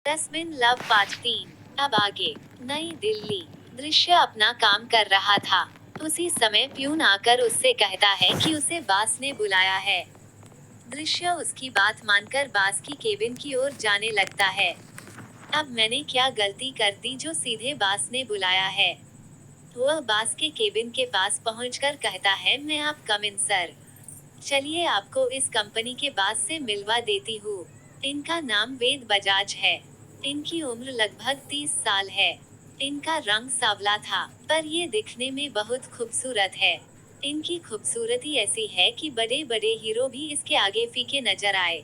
तस्मिन love part 3। अब आगे। नई दिल्ली। दृश्य अपना काम कर रहा था। उसी समय प्यून आकर उससे कहता है कि उसे बास ने बुलाया है। दृश्य उसकी बात मानकर बास की केबिन की ओर जाने लगता है। अब मैंने क्या गलती कर दी जो सीधे बास ने बुलाया है। वह बास के केबिन के पास पहुंचकर कहता है, मैं आप कम इन सर। चलिए आपको इस कंपनी के बास से मिलवा देती हूँ। इनका नाम वेद बजाज है। इनकी उम्र लगभग 30 साल है। इनका रंग सांवला था, पर ये दिखने में बहुत खूबसूरत है। इनकी खूबसूरती ऐसी है कि बड़े बड़े हीरो भी इसके आगे फीके नजर आए।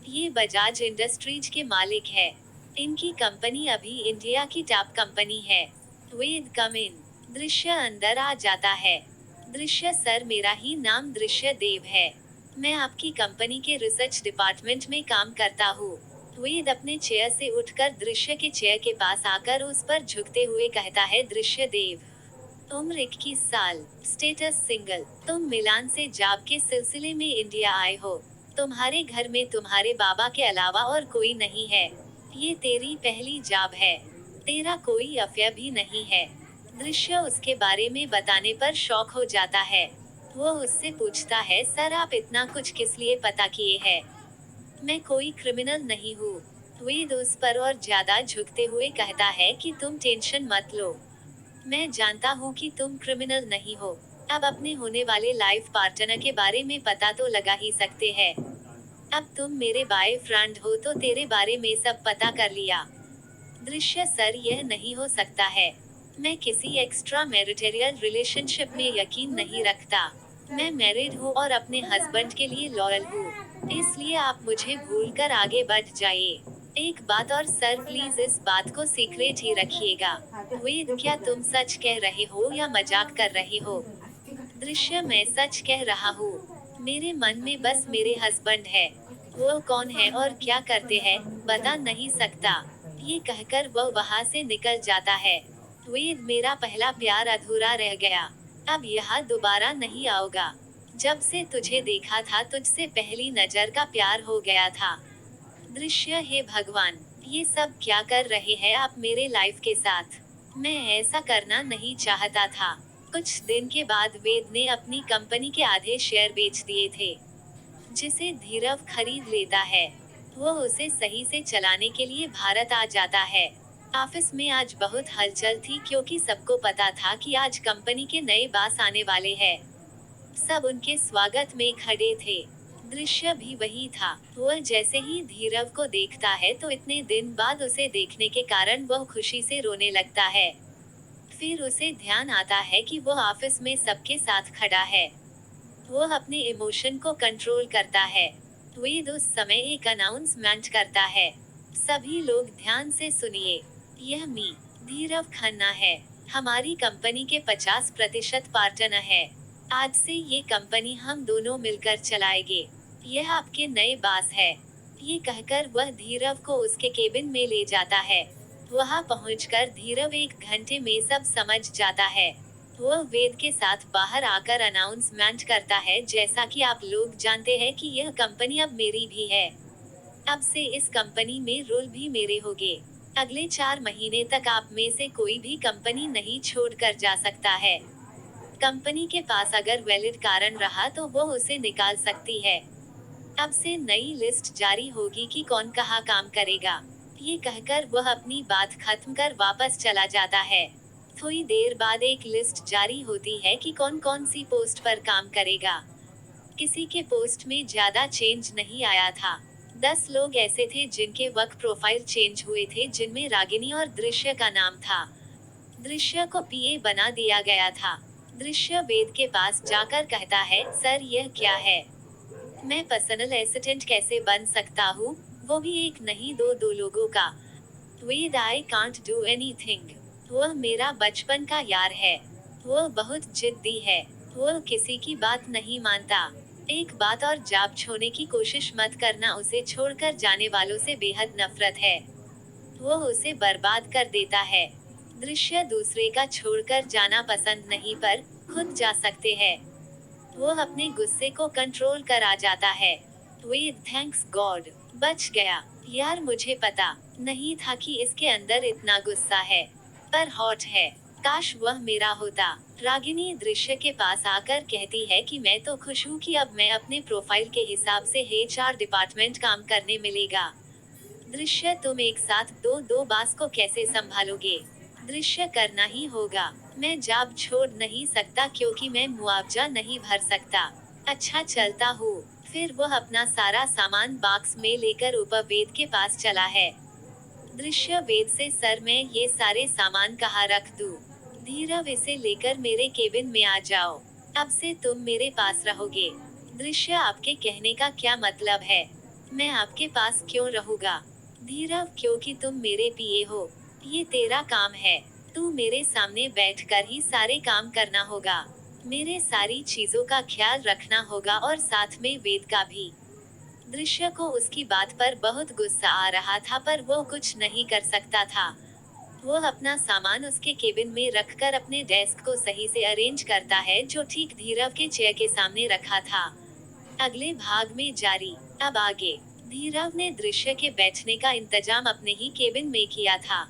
ये बजाज इंडस्ट्रीज के मालिक है। इनकी कंपनी अभी इंडिया की टॉप कंपनी है। वेद कम इन। दृश्य अंदर आ जाता है। दृश्य सर, मेरा ही नाम दृश्य देव है। मैं आपकी कंपनी के रिसर्च डिपार्टमेंट में काम करता हूँ। वेद अपने चेयर से उठकर दृश्य के चेयर के पास आकर उस पर झुकते हुए कहता है, दृश्य देव। उम्र 21 साल, स्टेटस सिंगल। तुम मिलान से जॉब के सिलसिले में इंडिया आए हो। तुम्हारे घर में तुम्हारे बाबा के अलावा और कोई नहीं है। ये तेरी पहली जॉब है। तेरा कोई अफेयर भी नहीं है। दृश्य उसके बारे में बताने पर शॉक हो जाता है। वो उससे पूछता है, सर आप इतना कुछ किस लिए पता किए हैं? मैं कोई क्रिमिनल नहीं हूँ। वेद उस पर और ज्यादा झुकते हुए कहता है कि तुम टेंशन मत लो। मैं जानता हूँ कि तुम क्रिमिनल नहीं हो। अब अपने होने वाले लाइफ पार्टनर के बारे में पता तो लगा ही सकते हैं। अब तुम मेरे बॉयफ्रेंड हो तो तेरे बारे में सब पता कर लिया। दृश्य सर, यह नहीं हो सकता है। मैं किसी एक्स्ट्रा मैरिटरियल रिलेशनशिप में यकीन नहीं रखता। मैं मैरिड हूँ और अपने हस्बैंड के लिए लॉयल हूँ। इसलिए आप मुझे भूलकर आगे बढ़ जाइए। एक बात और सर, प्लीज इस बात को सीक्रेट ही रखिएगा। वेद, क्या तुम सच कह रहे हो या मजाक कर रहे हो? दृश्य, मैं सच कह रहा हूँ। मेरे मन में बस मेरे हस्बैंड है। वो कौन है और क्या करते हैं, बता नहीं सकता। ये कहकर वह वहाँ से निकल जाता है। वेद, मेरा पहला प्यार अधूरा रह गया। अब यहाँ दोबारा नहीं आओगा। जब से तुझे देखा था तुझसे पहली नजर का प्यार हो गया था। दृश्य, हे भगवान, ये सब क्या कर रहे हैं आप मेरे लाइफ के साथ? मैं ऐसा करना नहीं चाहता था। कुछ दिन के बाद वेद ने अपनी कंपनी के आधे शेयर बेच दिए थे, जिसे धीरव खरीद लेता है। वो उसे सही से चलाने के लिए भारत आ जाता है। ऑफिस में आज बहुत हलचल थी क्योंकि सबको पता था कि आज कंपनी के नए बॉस आने वाले हैं। सब उनके स्वागत में खड़े थे। दृश्य भी वही था। वह जैसे ही धीरव को देखता है तो इतने दिन बाद उसे देखने के कारण वह खुशी से रोने लगता है। फिर उसे ध्यान आता है कि वह ऑफिस में सबके साथ खड़ा है। वह अपने इमोशन को कंट्रोल करता है। वेद उस समय एक अनाउंसमेंट करता है, सभी लोग ध्यान से सुनिए। यह मी धीरव खन्ना है। हमारी कंपनी के 50% पार्टनर है। आज से ये कंपनी हम दोनों मिलकर चलाएंगे। यह आपके नए बॉस है। ये कहकर वह धीरव को उसके केबिन में ले जाता है। वहां पहुंचकर धीरव 1 घंटे में सब समझ जाता है। वह वेद के साथ बाहर आकर अनाउंसमेंट करता है, जैसा कि आप लोग जानते हैं कि यह कंपनी अब मेरी भी है। अब से इस कंपनी में रोल भी मेरे होंगे। अगले 4 महीने तक आप में से कोई भी कंपनी नहीं छोड़कर जा सकता है। कंपनी के पास अगर वैलिड कारण रहा तो वो उसे निकाल सकती है। अब से नई लिस्ट जारी होगी कि कौन कहाँ काम करेगा। ये कहकर वह अपनी बात खत्म कर वापस चला जाता है। थोड़ी देर बाद एक लिस्ट जारी होती है कि कौन कौन सी पोस्ट पर काम करेगा। किसी के पोस्ट में ज्यादा चेंज नहीं आया था। 10 लोग ऐसे थे जिनके वर्क प्रोफाइल चेंज हुए थे, जिनमें रागिनी और दृश्य का नाम था। दृश्य को पीए बना दिया गया था। दृश्य वेद के पास जाकर कहता है, सर यह क्या है? मैं पर्सनल असिस्टेंट कैसे बन सकता हूँ, वो भी एक नहीं दो लोगों का? वेद, आई कांट डू एनीथिंग। वह मेरा बचपन का यार है। वह बहुत जिद्दी है। वह किसी की बात नहीं मानता। एक बात और, जॉब छोड़ने की कोशिश मत करना, उसे छोड़कर जाने वालों से बेहद नफरत है। वह उसे बर्बाद कर देता है। दृश्य दूसरे का छोड़कर जाना पसंद नहीं, पर खुद जा सकते हैं। वो अपने गुस्से को कंट्रोल कर आ जाता है। वेद, थैंक्स गॉड, बच गया। यार मुझे पता नहीं था कि इसके अंदर इतना गुस्सा है, पर हॉट है। काश वह मेरा होता। रागिनी दृश्य के पास आकर कहती है कि मैं तो खुश हूँ कि अब मैं अपने प्रोफाइल के हिसाब से HR डिपार्टमेंट काम करने मिलेगा। दृश्य तुम एक साथ दो दो बास को कैसे संभालोगे? दृश्य करना ही होगा। मैं जॉब छोड़ नहीं सकता क्योंकि मैं मुआवजा नहीं भर सकता। अच्छा चलता हूँ। फिर वह अपना सारा सामान बॉक्स में लेकर उपवेद के पास चला है। दृश्य वेद से सर मैं ये सारे सामान कहाँ रख दूँ? धीरव इसे लेकर मेरे केबिन में आ जाओ। अब से तुम मेरे पास रहोगे। दृश्य आपके कहने का क्या मतलब है? मैं आपके पास क्यों रहूंगा? धीरव क्योंकि तुम मेरे पीए हो। ये तेरा काम है। तू मेरे सामने बैठकर ही सारे काम करना होगा। मेरे सारी चीजों का ख्याल रखना होगा और साथ में वेद का भी। दृश्य को उसकी बात पर बहुत गुस्सा आ रहा था पर वो कुछ नहीं कर सकता था। वो अपना सामान उसके केबिन में रखकर अपने डेस्क को सही से अरेंज करता है जो ठीक धीरव के चेयर के सामने रखा था। अगले भाग में जारी। अब आगे। धीरव ने दृश्य के बैठने का इंतजाम अपने ही केबिन में किया था।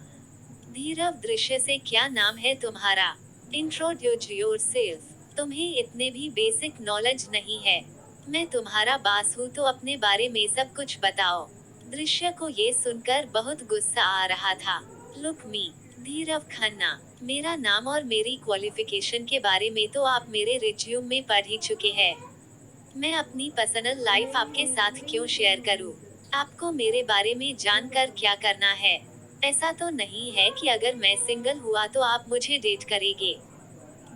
धीरव दृश्य से क्या नाम है तुम्हारा? Introduce yourself. तुम्हें इतने भी बेसिक नॉलेज नहीं है। मैं तुम्हारा बास हूँ तो अपने बारे में सब कुछ बताओ। दृश्य को ये सुनकर बहुत गुस्सा आ रहा था। लुक मी। धीरव खन्ना। मेरा नाम और मेरी क्वालिफिकेशन के बारे में तो आप मेरे रिज्यूम में पढ़ ही चुके हैं। मैं अपनी पर्सनल लाइफ आपके साथ क्यों शेयर करूं? आपको मेरे बारे में जानकर क्या करना है? ऐसा तो नहीं है कि अगर मैं सिंगल हुआ तो आप मुझे डेट करेंगे।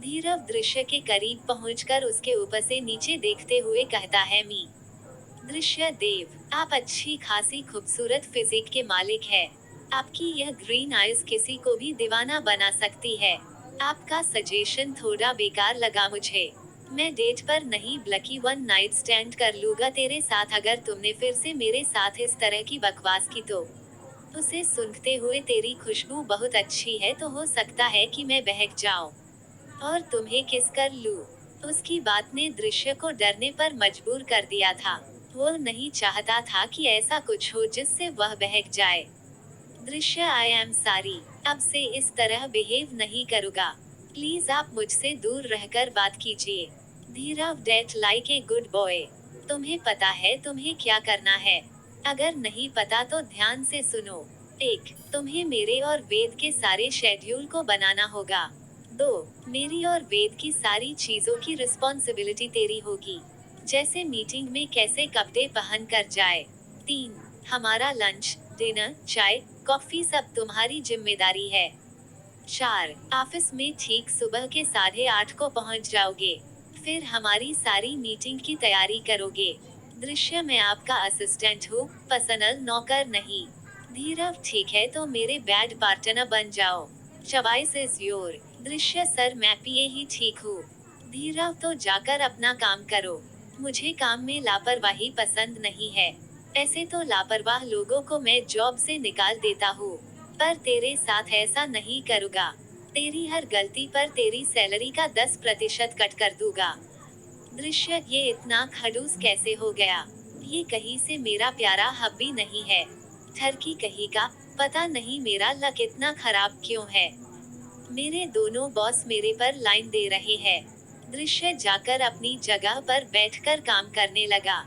धीरव दृश्य के करीब पहुंचकर उसके ऊपर से नीचे देखते हुए कहता है मी। दृश्य देव, आप अच्छी खासी खूबसूरत फिजिक के मालिक है। आपकी यह ग्रीन आइज किसी को भी दीवाना बना सकती है। आपका सजेशन थोड़ा बेकार लगा मुझे। मैं डेट पर नहीं बल्कि वन नाइट स्टैंड कर लूंगा तेरे साथ अगर तुमने फिर से मेरे साथ इस तरह की बकवास की तो। उसे सूंघते हुए तेरी खुशबू बहुत अच्छी है तो हो सकता है कि मैं बहक जाऊं और तुम्हें किस कर लूं। उसकी बात ने दृश्य को डरने पर मजबूर कर दिया था। वो नहीं चाहता था कि ऐसा कुछ हो जिससे वह बहक जाए। दृश्य आई एम सॉरी। अब से इस तरह बिहेव नहीं करूँगा। प्लीज आप मुझसे दूर रहकर बात कीजिए। Dheerav date like a good boy. तुम्हें पता है तुम्हें क्या करना है? अगर नहीं पता तो ध्यान से सुनो। 1. तुम्हें मेरे और वेद के सारे शेड्यूल को बनाना होगा। 2. मेरी और वेद की सारी चीजों की रिस्पॉन्सिबिलिटी तेरी होगी। जैसे मीटिंग में कैसे कपड़े पहन कर जाए। 3. हमारा लंच, डिनर, चाय, कॉफी सब तुम्हारी जिम्मेदारी है। 4. ऑफिस में ठीक सुबह के 8:30 को पहुंच जाओगे। फिर हमारी सारी मीटिंग की तैयारी करोगे। दृश्य मैं आपका असिस्टेंट हूँ, पर्सनल नौकर नहीं। धीरव ठीक है तो मेरे बैड पार्टनर बन जाओ। Choice is your. दृश्य सर मैं पिए ही ठीक हूँ। धीरव तो जाकर अपना काम करो। मुझे काम में लापरवाही पसंद नहीं है। ऐसे तो लापरवाह लोगों को मैं जॉब से निकाल देता हूँ, पर तेरे साथ ऐसा नहीं करूँगा। तेरी हर गलती पर तेरी सैलरी का 10% कट कर दूंगा। दृश्य ये इतना खड़ूस कैसे हो गया? ये कहीं से मेरा प्यारा हब्बी नहीं है। ठरकी कहीं का। पता नहीं मेरा लक इतना खराब क्यों है। मेरे दोनों बॉस मेरे पर लाइन दे रहे हैं। दृश्य जाकर अपनी जगह पर बैठकर काम करने लगा।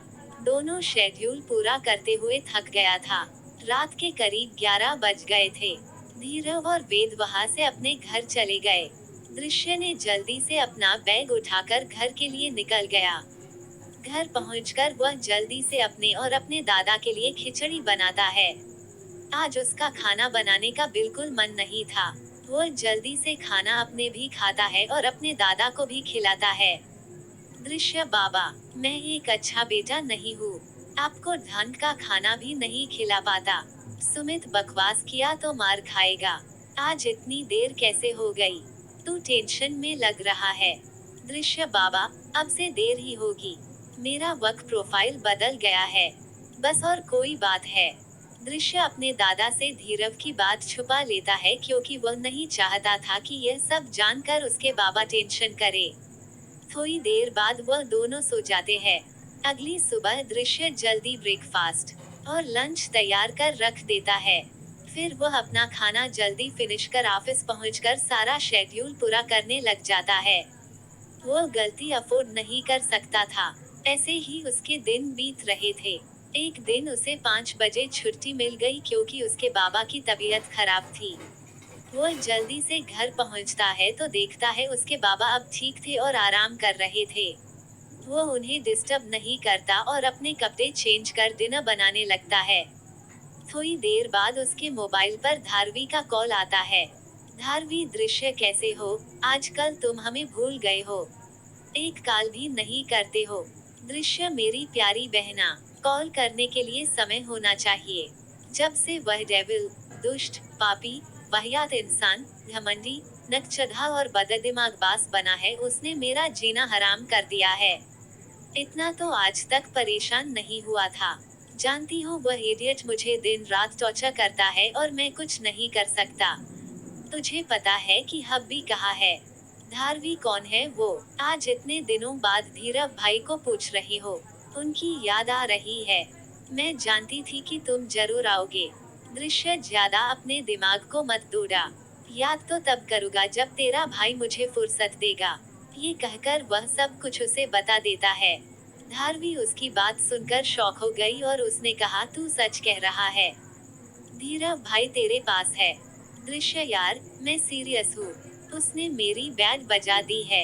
दोनों शेड्यूल पूरा करते हुए थक गया था। रात के करीब 11 बज गए थे। धीरव और वेद वहां से अपने घर चले गए। दृश्य ने जल्दी से अपना बैग उठाकर घर के लिए निकल गया। घर पहुंचकर वह जल्दी से अपने और अपने दादा के लिए खिचड़ी बनाता है। आज उसका खाना बनाने का बिल्कुल मन नहीं था। वो जल्दी से खाना अपने भी खाता है और अपने दादा को भी खिलाता है। दृश्य बाबा, मैं एक अच्छा बेटा नहीं हूँ। आपको ढंग का खाना भी नहीं खिला पाता। सुमित बकवास किया तो मार खाएगा। आज इतनी देर कैसे हो गई? तू टेंशन में लग रहा है। दृश्य बाबा, अब से देर ही होगी। मेरा वर्क प्रोफाइल बदल गया है। बस और कोई बात है? दृश्य अपने दादा से धीरव की बात छुपा लेता है क्योंकि वह नहीं चाहता था कि यह सब जानकर उसके बाबा टेंशन करे। थोड़ी देर बाद वह दोनों सो जाते हैं। अगली सुबह दृश्य जल्दी ब्रेकफास्ट और लंच तैयार कर रख देता है। फिर वह अपना खाना जल्दी फिनिश कर ऑफिस पहुंचकर सारा शेड्यूल पूरा करने लग जाता है। वो गलती अफोर्ड नहीं कर सकता था। ऐसे ही उसके दिन बीत रहे थे। एक दिन उसे 5 बजे छुट्टी मिल गई क्योंकि उसके बाबा की तबीयत खराब थी। वो जल्दी से घर पहुंचता है तो देखता है उसके बाबा अब ठीक थे और आराम कर रहे थे। वो उन्हें डिस्टर्ब नहीं करता और अपने कपड़े चेंज कर डिनर बनाने लगता है। थोड़ी देर बाद उसके मोबाइल पर धारवी का कॉल आता है। धारवी, दृश्य कैसे हो? आजकल तुम हमें भूल गए हो। एक कॉल भी नहीं करते हो। दृश्य, मेरी प्यारी बहना, कॉल करने के लिए समय होना चाहिए। जब से वह डेविल, दुष्ट, पापी, वाहियात इंसान, घमंडी, नकचढ़ा और बददिमाग बास बना है, उसने मेरा जीना हराम कर दिया है। इतना तो आज तक परेशान नहीं हुआ था। जानती हो, वह इडियट मुझे दिन रात टॉर्चर करता है और मैं कुछ नहीं कर सकता। तुझे पता है कि हब्बी कहाँ है? धारवी कौन है वो? आज इतने दिनों बाद धीरव भाई को पूछ रही हो। उनकी याद आ रही है। मैं जानती थी कि तुम जरूर आओगे। दृश्य, ज्यादा अपने दिमाग को मत दौड़ा। याद तो तब करूँगा जब तेरा भाई मुझे फुर्सत देगा। ये कहकर वह सब कुछ उसे बता देता है। धारवी उसकी बात सुनकर शॉक हो गई और उसने कहा, तू सच कह रहा है? धीरव भाई तेरे पास है? दृश्य, यार, मैं सीरियस हूँ। उसने मेरी बैंड बजा दी है।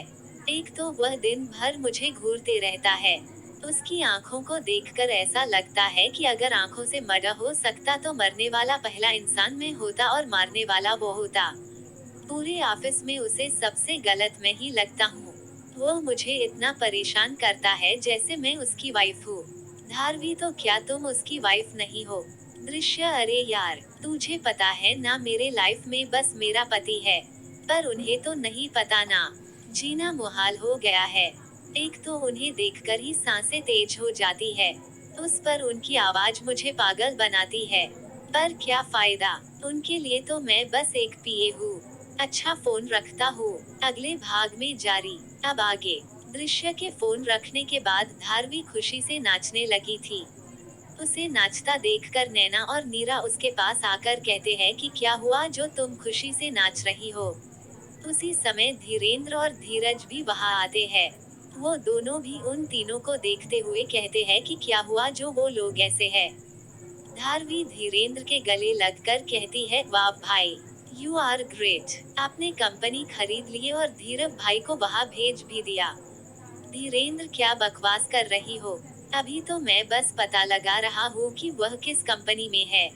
एक तो वह दिन भर मुझे घूरते रहता है। उसकी आंखों को देखकर ऐसा लगता है कि अगर आंखों से मर्डर हो सकता तो मरने वाला पहला इंसान मैं होता और मारने वाला वो होता। पूरे ऑफिस में उसे सबसे गलत मैं ही लगता हूँ। वो मुझे इतना परेशान करता है जैसे मैं उसकी वाइफ हूँ। धारवी, तो क्या तुम उसकी वाइफ नहीं हो? दृश्य, अरे यार, तुझे पता है ना, मेरे लाइफ में बस मेरा पति है। पर उन्हें तो नहीं पता ना। जीना मुहाल हो गया है। एक तो उन्हें देखकर ही सांसें तेज हो जाती है। उस पर उनकी आवाज मुझे पागल बनाती है। पर क्या फायदा, उनके लिए तो मैं बस एक पीए हूँ। अच्छा, फोन रखता हूँ। अगले भाग में जारी। अब आगे। दृश्य के फोन रखने के बाद धारवी खुशी से नाचने लगी थी। उसे नाचता देखकर नैना और नीरा उसके पास आकर कहते हैं कि क्या हुआ जो तुम खुशी से नाच रही हो। उसी समय धीरेंद्र और धीरज भी वहां आते हैं। वो दोनों भी उन तीनों को देखते हुए कहते हैं कि क्या हुआ जो वो लोग ऐसे हैं। धारवी धीरेंद्र के गले लगकर कहती है, वाह भाई, यू आर ग्रेट। आपने कंपनी खरीद ली और धीरव भाई को वहां भेज भी दिया। धीरेंद्र, क्या बकवास कर रही हो? अभी तो मैं बस पता लगा रहा हूँ कि वह किस कंपनी में है।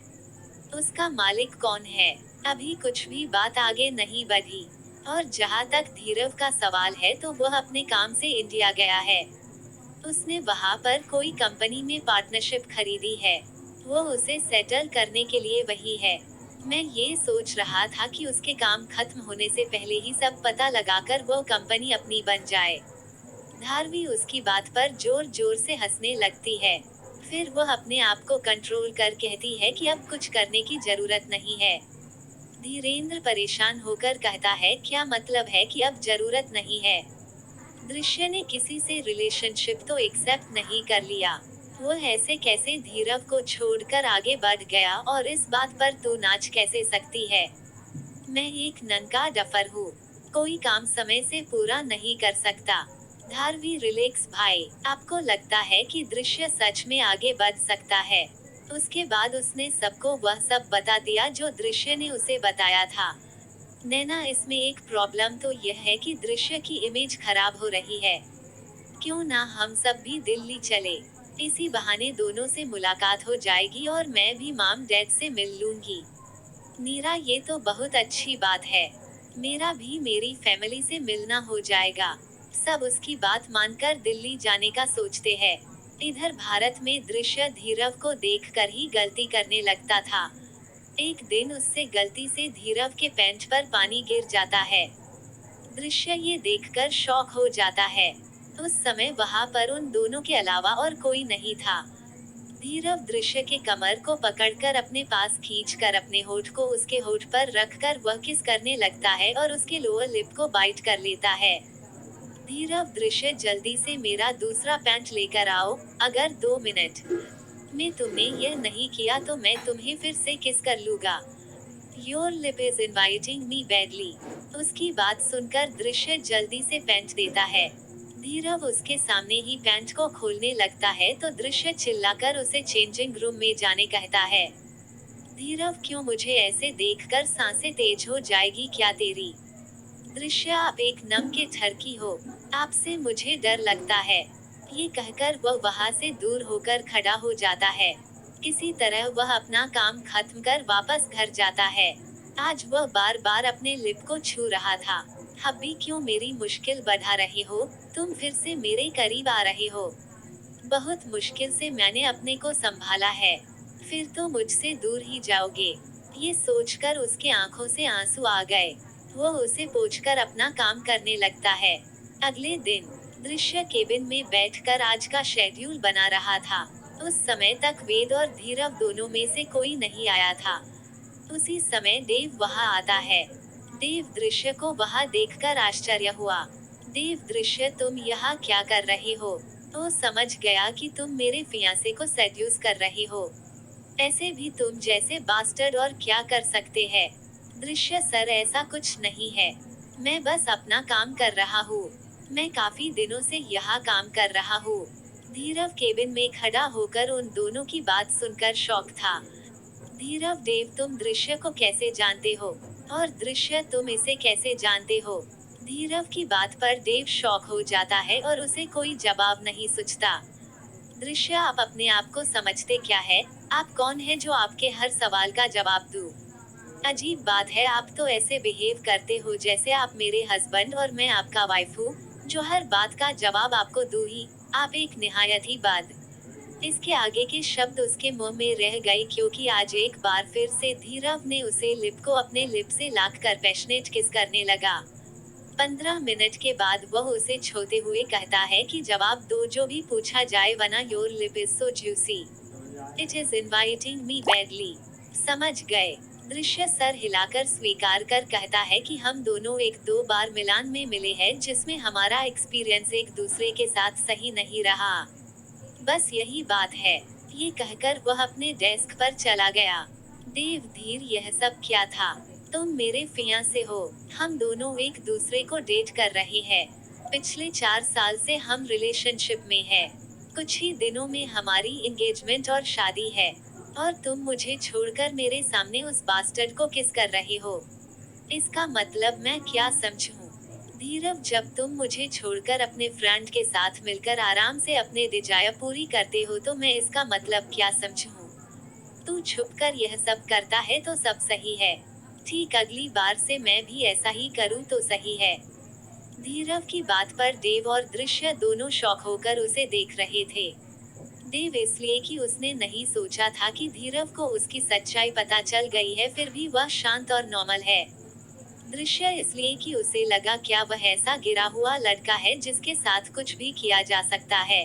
उसका मालिक कौन है? अभी कुछ भी बात आगे नहीं बढ़ी। और जहाँ तक धीरव का सवाल है तो वह अपने काम से इंडिया गया है। उसने वहाँ पर कोई कंपनी में पार्टनरशिप खरीदी है। वो उसे सेटल करने के लिए वही है। मैं ये सोच रहा था कि उसके काम खत्म होने से पहले ही सब पता लगाकर वो कंपनी अपनी बन जाए। धारवी उसकी बात पर जोर जोर से हंसने लगती है। फिर वह अपने आप को कंट्रोल कर कहती है कि अब कुछ करने की जरूरत नहीं है। धीरेंद्र परेशान होकर कहता है, क्या मतलब है कि अब जरूरत नहीं है? दृश्य ने किसी से रिलेशनशिप तो एक्सेप्ट नहीं कर लिया। वो ऐसे कैसे धीरव को छोड़कर आगे बढ़ गया और इस बात पर तू नाच कैसे सकती है? मैं एक ननका डफर हूँ। कोई काम समय से पूरा नहीं कर सकता। धारवी, रिलैक्स भाई, आपको लगता है कि दृश्य सच में आगे बढ़ सकता है? उसके बाद उसने सबको वह सब बता दिया जो दृश्य ने उसे बताया था। नैना, इसमें एक प्रॉब्लम तो यह है कि दृश्य की इमेज खराब हो रही है। क्यों ना हम सब भी दिल्ली चले? इसी बहाने दोनों से मुलाकात हो जाएगी और मैं भी मॉम डैड से मिल लूंगी। नीरा, ये तो बहुत अच्छी बात है। मेरा भी मेरी फैमिली से मिलना हो जाएगा। सब उसकी बात मानकर दिल्ली जाने का सोचते हैं। इधर भारत में दृश्य धीरव को देखकर ही गलती करने लगता था। एक दिन उससे गलती से धीरव के पैंट पर पानी गिर जाता है। दृश्य ये देखकर शॉक हो जाता है। उस समय वहाँ पर उन दोनों के अलावा और कोई नहीं था। धीरव दृश्य के कमर को पकड़कर अपने पास खींचकर अपने होठ को उसके होठ पर रखकर वह किस करने लगता है और उसके लोअर लिप को बाइट कर लेता है। धीरव, दृश्य, जल्दी से मेरा दूसरा पैंट लेकर आओ, अगर 2 मिनट। मैं तुमने यह नहीं किया तो मैं तुम्हें फिर से किस कर लूंगा। Your lip is inviting me badly. उसकी बात सुनकर दृश्य जल्दी से पैंट देता है। धीरव उसके सामने ही पैंट को खोलने लगता है तो दृश्य चिल्लाकर उसे चेंजिंग रूम में जाने कहता है। धीरव, क्यों मुझे ऐसे देखकर सांसें तेज हो जाएगी क्या तेरी? दृश्य, आप एक नम के ठरकी हो। आपसे मुझे डर लगता है। ये कहकर वह वहां से दूर होकर खड़ा हो जाता है। किसी तरह वह अपना काम खत्म कर वापस घर जाता है। आज वह बार बार अपने लिप को छू रहा था। अभी क्यों मेरी मुश्किल बढ़ा रहे हो? तुम फिर से मेरे करीब आ रहे हो। बहुत मुश्किल से मैंने अपने को संभाला है। फिर तो मुझसे दूर ही जाओगे। ये सोचकर उसके आंखों से आंसू आ गए। वह उसे पोंछकर अपना काम करने लगता है। अगले दिन दृश्य केबिन में बैठकर आज का शेड्यूल बना रहा था। उस समय तक वेद और धीरव दोनों में से कोई नहीं आया था। उसी समय देव वहां आता है। देव दृश्य को वहां देखकर आश्चर्य हुआ। देव, दृश्य तुम यहाँ क्या कर रहे हो? तो समझ गया कि तुम मेरे फियांसे को सेड्यूस कर रहे हो। ऐसे भी तुम जैसे बास्टर्ड और क्या कर सकते हैं? दृश्य, सर ऐसा कुछ नहीं है। मैं बस अपना काम कर रहा हूँ। मैं काफी दिनों से यहाँ काम कर रहा हूँ। धीरव केबिन में खड़ा होकर उन दोनों की बात सुनकर शॉक था। धीरव, देव तुम दृश्य को कैसे जानते हो? और दृश्य, तुम इसे कैसे जानते हो? धीरव की बात पर देव शॉक हो जाता है और उसे कोई जवाब नहीं सूझता। दृश्य, आप अपने आप को समझते क्या है? आप कौन है जो आपके हर सवाल का जवाब दूं? अजीब बात है, आप तो ऐसे बिहेव करते हो जैसे आप मेरे हस्बैंड और मैं आपका वाइफ हूँ, जो हर बात का जवाब आपको दूं ही। आप एक निहायत ही बाद। इसके आगे के शब्द उसके मुंह में रह गए क्योंकि आज एक बार फिर से धीरव ने उसे लिप को अपने लिप से लाक कर पैशनेट किस करने लगा। 15 मिनट के बाद वह उसे छूते हुए कहता है कि जवाब दो जो भी पूछा जाए, वरना your lip is so juicy, it is inviting me badly. समझ गए? दृश्य सर हिलाकर स्वीकार कर कहता है कि हम दोनों एक दो बार मिलान में मिले हैं जिसमें हमारा एक्सपीरियंस एक दूसरे के साथ सही नहीं रहा। बस यही बात है। ये कहकर वह अपने डेस्क पर चला गया। देव, धीर, यह सब क्या था? तुम मेरे फियांसे हो। हम दोनों एक दूसरे को डेट कर रहे हैं। पिछले 4 साल से हम रिलेशनशिप में हैं। कुछ ही दिनों में हमारी एंगेजमेंट और शादी है। और तुम मुझे छोड़कर मेरे सामने उस बास्टर्ड को किस कर रहे हो? इसका मतलब मैं क्या समझूं? धीरव, जब तुम मुझे छोड़कर अपने फ्रेंड के साथ मिलकर आराम से अपने डिजायर पूरी करते हो तो मैं इसका मतलब क्या समझूं? तू छुपकर यह सब करता है तो सब सही है। ठीक अगली बार से मैं भी ऐसा ही करूं तो सही है। धीरव की बात पर देव और दृश्य दोनों शॉक होकर उसे देख रहे थे। देव इसलिए कि उसने नहीं सोचा था कि धीरव को उसकी सच्चाई पता चल गई है, फिर भी वह शांत और नॉर्मल है। दृश्य इसलिए कि उसे लगा क्या वह ऐसा गिरा हुआ लड़का है जिसके साथ कुछ भी किया जा सकता है।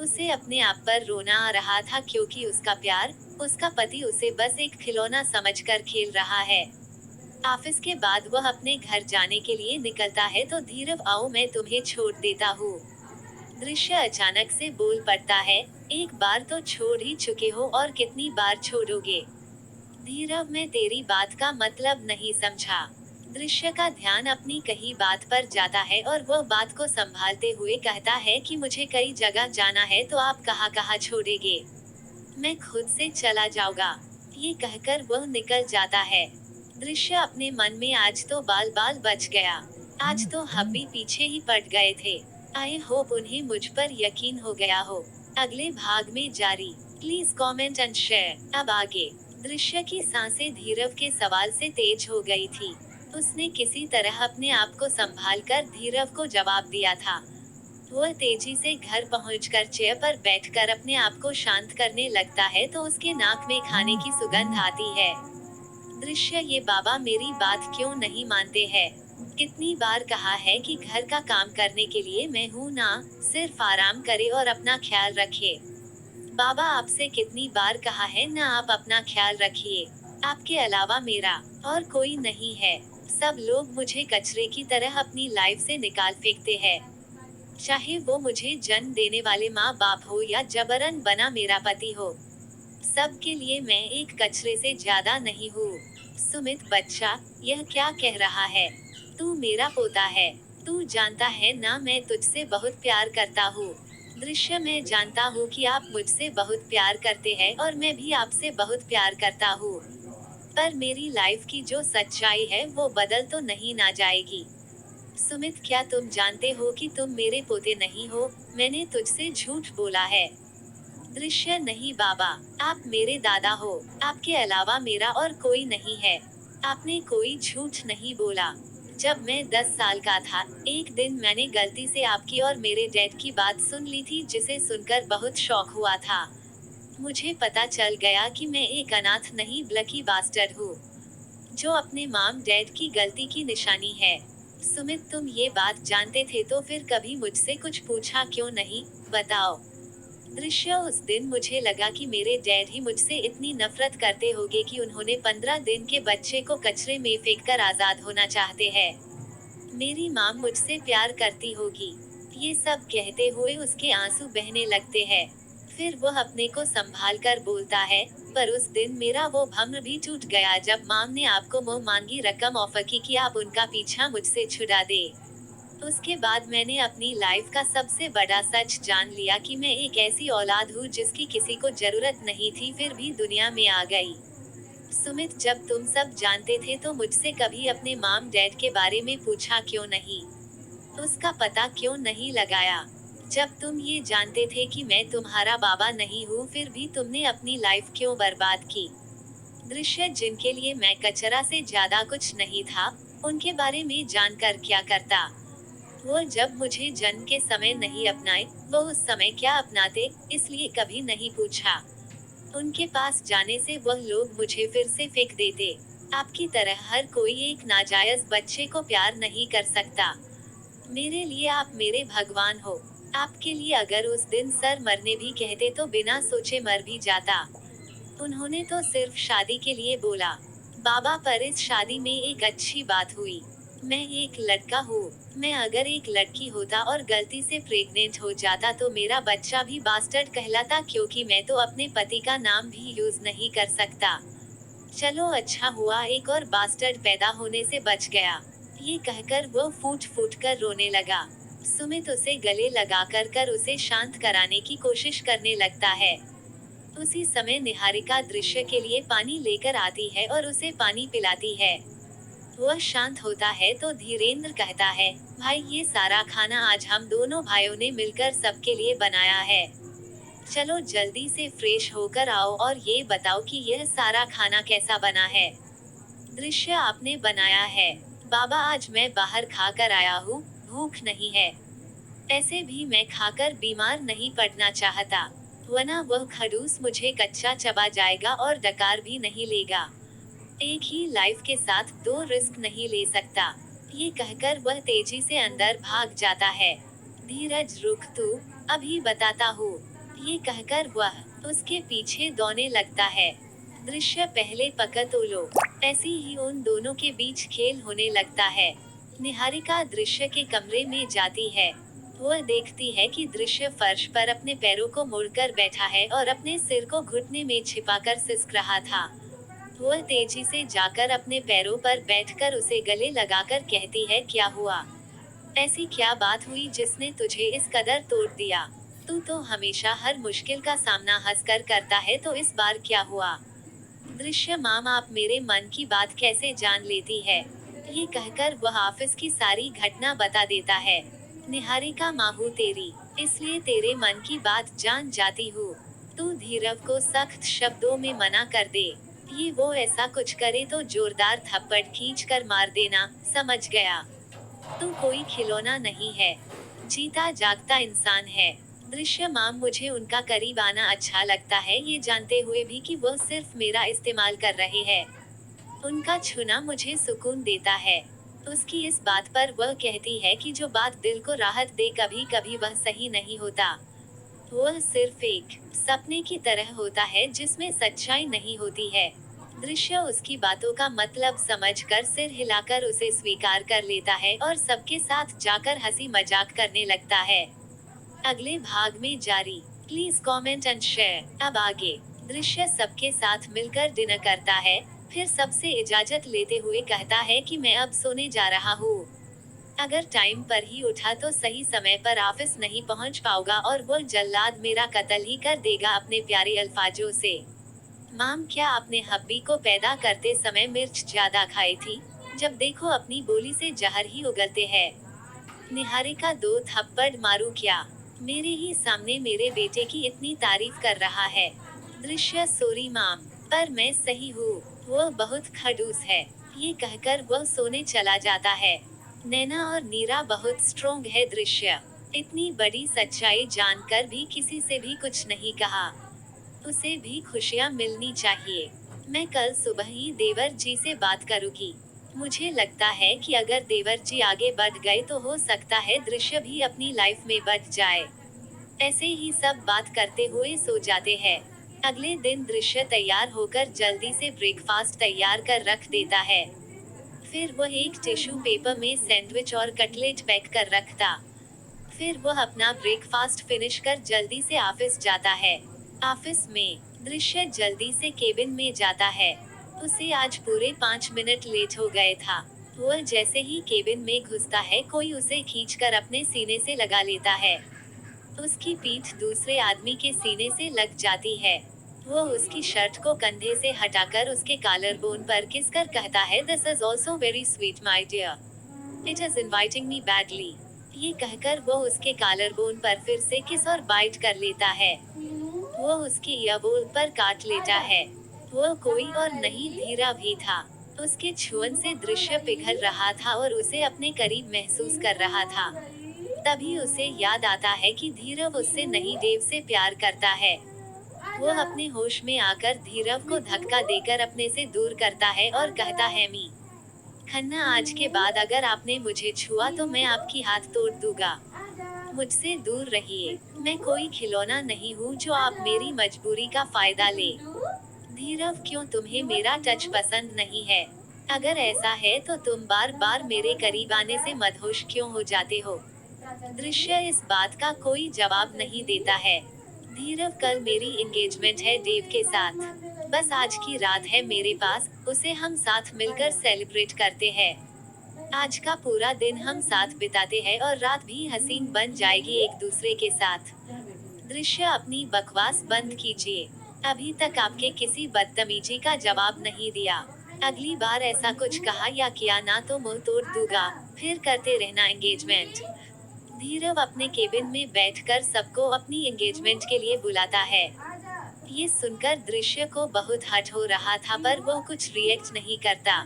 उसे अपने आप पर रोना आ रहा था क्योंकि उसका प्यार, उसका पति उसे बस एक खिलौना समझकर खेल रहा है। ऑफिस के बाद वह अपने घर जाने के लिए निकलता है तो धीरव, आओ मैं तुम्हें छोड़ देता हूँ। दृश्य अचानक से बोल पड़ता है, एक बार तो छोड़ ही चुके हो और कितनी बार छोड़ोगे? धीरव, मैं तेरी बात का मतलब नहीं समझा। दृश्य का ध्यान अपनी कही बात पर जाता है और वह बात को संभालते हुए कहता है कि मुझे कई जगह जाना है तो आप कहाँ कहाँ छोड़ेंगे? मैं खुद से चला जाऊंगा। ये कहकर वह निकल जाता है। दृश्य अपने मन में आज तो बाल बाल बच गया। आज तो हब्बी पीछे ही पड़ गए थे। आई होप उन्हें मुझ पर यकीन हो गया हो। अगले भाग में जारी। Please comment and share. अब आगे। दृश्य की सांसें धीरव के सवाल से तेज हो गई थी। उसने किसी तरह अपने आप को संभालकर धीरव को जवाब दिया था। वह तेजी से घर पहुंचकर चेयर पर बैठकर अपने आप को शांत करने लगता है तो उसके नाक में खाने की सुगंध आती है। दृश्य, ये बाबा मेरी बात क्यों नहीं मानते हैं? कितनी बार कहा है कि घर का काम करने के लिए मैं हूँ ना, सिर्फ आराम करे और अपना ख्याल रखे। बाबा, आपसे कितनी बार कहा है ना, आप अपना ख्याल रखिए। आपके अलावा मेरा और कोई नहीं है। सब लोग मुझे कचरे की तरह अपनी लाइफ से निकाल फेंकते हैं। चाहे वो मुझे जन्म देने वाले माँ बाप हो या जबरन बना मेरा पति हो। सबके लिए मैं एक कचरे से ज्यादा नहीं हूँ। सुमित बच्चा, यह क्या कह रहा है? तू मेरा पोता है। तू जानता है ना मैं तुझसे बहुत प्यार करता हूँ। दृश्य, मैं जानता हूँ कि आप मुझसे बहुत प्यार करते हैं और मैं भी आपसे बहुत प्यार करता हूँ। पर मेरी लाइफ की जो सच्चाई है वो बदल तो नहीं ना जाएगी। सुमित, क्या तुम जानते हो कि तुम मेरे पोते नहीं हो? मैंने तुझसे झूठ बोला है। दृश्य, नहीं बाबा, आप मेरे दादा हो। आपके अलावा मेरा और कोई नहीं है। आपने कोई झूठ नहीं बोला। जब मैं 10 साल का था, एक दिन मैंने गलती से आपकी और मेरे डैड की बात सुन ली थी, जिसे सुनकर बहुत शौक हुआ था। मुझे पता चल गया कि मैं एक अनाथ नहीं ब्लकी बास्टर्ड हूँ, जो अपने माम डैड की गलती की निशानी है। सुमित, तुम ये बात जानते थे तो फिर कभी मुझसे कुछ पूछा क्यों नहीं? बताओ। दृश्य, उस दिन मुझे लगा कि मेरे डैड ही मुझसे इतनी नफरत करते होंगे कि उन्होंने 15 दिन के बच्चे को कचरे में फेंककर आजाद होना चाहते हैं। मेरी माँ मुझसे प्यार करती होगी। ये सब कहते हुए उसके आंसू बहने लगते हैं। फिर वह अपने को संभाल कर बोलता है, पर उस दिन मेरा वो भम्र भी टूट गया जब माम ने आपको मुंह मांगी रकम ऑफर की कि आप उनका पीछा मुझसे छुड़ा दे। उसके बाद मैंने अपनी लाइफ का सबसे बड़ा सच जान लिया कि मैं एक ऐसी औलाद हूँ जिसकी किसी को जरूरत नहीं थी, फिर भी दुनिया में आ गई। सुमित, जब तुम सब जानते थे तो मुझसे कभी अपने माम डैड के बारे में पूछा क्यों नहीं? उसका पता क्यों नहीं लगाया? जब तुम ये जानते थे कि मैं तुम्हारा बाबा नहीं हूँ, फिर भी तुमने अपनी लाइफ क्यों बर्बाद की? दृश्य, जिनके लिए मैं कचरा से ज्यादा कुछ नहीं था, उनके बारे में जानकर क्या करता? वो जब मुझे जन्म के समय नहीं अपनाए, वो उस समय क्या अपनाते, इसलिए कभी नहीं पूछा। उनके पास जाने से वह लोग मुझे फिर से फेंक देते। आपकी तरह हर कोई एक नाजायज बच्चे को प्यार नहीं कर सकता। मेरे लिए आप मेरे भगवान हो। आपके लिए अगर उस दिन सर मरने भी कहते तो बिना सोचे मर भी जाता। उन्होंने तो सिर्फ शादी के लिए बोला बाबा, पर इस शादी में एक अच्छी बात हुई। मैं एक लड़का हूँ। मैं अगर एक लड़की होता और गलती से प्रेग्नेंट हो जाता तो मेरा बच्चा भी बास्टर्ड कहलाता, क्योंकि मैं तो अपने पति का नाम भी यूज नहीं कर सकता। चलो अच्छा हुआ एक और बास्टर्ड पैदा होने से बच गया। ये कहकर वो फूट फूट कर रोने लगा। सुमित उसे गले लगाकर कर उसे शांत कराने की कोशिश करने लगता है। उसी समय निहारिका दृश्य के लिए पानी लेकर आती है और उसे पानी पिलाती है। वह शांत होता है तो धीरेन्द्र कहता है, भाई, ये सारा खाना आज हम दोनों भाइयों ने मिलकर सबके लिए बनाया है। चलो जल्दी से फ्रेश होकर आओ और ये बताओ कि यह सारा खाना कैसा बना है? दृश्य, आपने बनाया है। बाबा, आज मैं बाहर खाकर आया हूँ, भूख नहीं है। ऐसे भी मैं खाकर बीमार नहीं पड़ना चाहता, वरना वह खड़ूस मुझे कच्चा चबा जाएगा और डकार भी नहीं लेगा। एक ही लाइफ के साथ दो रिस्क नहीं ले सकता। ये कहकर वह तेजी से अंदर भाग जाता है। धीरज, रुक तू, अभी बताता हूँ। ये कहकर वह उसके पीछे दौड़ने लगता है। दृश्य, पहले पकड़ तो लो। ऐसी ही उन दोनों के बीच खेल होने लगता है। निहारिका दृश्य के कमरे में जाती है। वह देखती है कि दृश्य फर्श पर अपने पैरों को मुड़कर बैठा है और अपने सिर को घुटने में छिपाकर सिसक रहा था। वह तेजी से जाकर अपने पैरों पर बैठकर उसे गले लगाकर कहती है, क्या हुआ? ऐसी क्या बात हुई जिसने तुझे इस कदर तोड़ दिया? तू तो हमेशा हर मुश्किल का सामना हंसकर करता है, तो इस बार क्या हुआ? दृश्य, माम, आप मेरे मन की बात कैसे जान लेती है? ये कहकर वह ऑफिस की सारी घटना बता देता है। निहारिका, माहू तेरी, इसलिए तेरे मन की बात जान जाती हूँ। तू धीरव को सख्त शब्दों में मना कर दे। ये वो ऐसा कुछ करे तो जोरदार थप्पड़ खींच कर मार देना, समझ गया? तू कोई खिलौना नहीं है, जीता जागता इंसान है। दृश्य, माम, मुझे उनका करीब आना अच्छा लगता है, ये जानते हुए भी कि वह सिर्फ मेरा इस्तेमाल कर रहे हैं। उनका छूना मुझे सुकून देता है। उसकी इस बात पर वह कहती है कि जो बात दिल को राहत दे कभी कभी वह सही नहीं होता। वह सिर्फ एक सपने की तरह होता है जिसमें सच्चाई नहीं होती है। दृश्य उसकी बातों का मतलब समझकर सिर हिलाकर उसे स्वीकार कर लेता है और सबके साथ जाकर हंसी मजाक करने लगता है। अगले भाग में जारी। Please comment and share. अब आगे। दृश्य सबके साथ मिलकर डिनर करता है, फिर सबसे इजाजत लेते हुए कहता है कि मैं अब सोने जा रहा हूँ। अगर टाइम पर ही उठा तो सही समय पर ऑफिस नहीं पहुँच पाऊंगा और वो जल्लाद मेरा कत्ल ही कर देगा अपने प्यारे अल्फाजों से। माम, क्या आपने हब्बी को पैदा करते समय मिर्च ज्यादा खाई थी? जब देखो अपनी बोली से जहर ही उगलते हैं। निहारिका, 2 थप्पड़ मारूं क्या? मेरे ही सामने मेरे बेटे की इतनी तारीफ कर रहा है। दृश्य, सॉरी माम, पर मैं सही हूँ। वो बहुत खड़ूस है। ये कहकर वो सोने चला जाता है। नैना और नीरा बहुत स्ट्रोंग है। दृश्य, इतनी बड़ी सच्चाई जानकर भी किसी से भी कुछ नहीं कहा। उसे भी खुशियाँ मिलनी चाहिए। मैं कल सुबह ही देवर जी से बात करूँगी। मुझे लगता है कि अगर देवर जी आगे बढ़ गए तो हो सकता है दृश्य भी अपनी लाइफ में बढ़ जाए। ऐसे ही सब बात करते हुए सो जाते हैं। अगले दिन दृश्य तैयार होकर जल्दी से ब्रेकफास्ट तैयार कर रख देता है। फिर वह एक टिश्यू पेपर में सैंडविच और कटलेट पैक कर रखता। फिर वह अपना ब्रेकफास्ट फिनिश कर जल्दी से ऑफिस जाता है। ऑफिस में दृश्य जल्दी से केबिन में जाता है। उसे आज पूरे 5 मिनट लेट हो गए था। वह जैसे ही केबिन में घुसता है कोई उसे खींचकर अपने सीने से लगा लेता है। उसकी पीठ दूसरे आदमी के सीने से लग जाती है। वो उसकी शर्ट को कंधे से हटाकर उसके कॉलर बोन पर किस कर कहता है, this is also very sweet my dear. It is inviting me badly. ये कहकर वो उसके कॉलर बोन पर फिर से किस और बाइट कर लेता है। वो उसकी ईयरबोल पर काट लेता है। वो कोई और नहीं, धीरा भी था। उसके छुअन से दृश्य पिघल रहा था और उसे अपने करीब महसूस कर रहा था। तभी उसे याद आता है कि धीरव उससे नहीं, देव से प्यार करता है। वो अपने होश में आकर धीरव को धक्का देकर अपने से दूर करता है और कहता है, मी खन्ना, आज के बाद अगर आपने मुझे छुआ तो मैं आपकी हाथ तोड़ दूंगा। मुझसे दूर रहिए। मैं कोई खिलौना नहीं हूँ जो आप मेरी मजबूरी का फायदा ले। धीरव, क्यों तुम्हें मेरा टच पसंद नहीं है? अगर ऐसा है तो तुम बार बार मेरे करीब आने से मदहोश क्यों हो जाते हो? दृश्य इस बात का कोई जवाब नहीं देता है। धीरव, कल मेरी एंगेजमेंट है देव के साथ। बस आज की रात है मेरे पास, उसे हम साथ मिलकर सेलिब्रेट करते हैं। आज का पूरा दिन हम साथ बिताते हैं और रात भी हसीन बन जाएगी एक दूसरे के साथ। दृश्य, अपनी बकवास बंद कीजिए। अभी तक आपके किसी बदतमीजी का जवाब नहीं दिया। अगली बार ऐसा कुछ कहा या किया ना तो मुंह तोड़ दूंगा। फिर करते रहना एंगेजमेंट। धीरव अपने केबिन में बैठकर सबको अपनी एंगेजमेंट के लिए बुलाता है। ये सुनकर दृश्य को बहुत हर्ट हो रहा था पर वो कुछ रिएक्ट नहीं करता।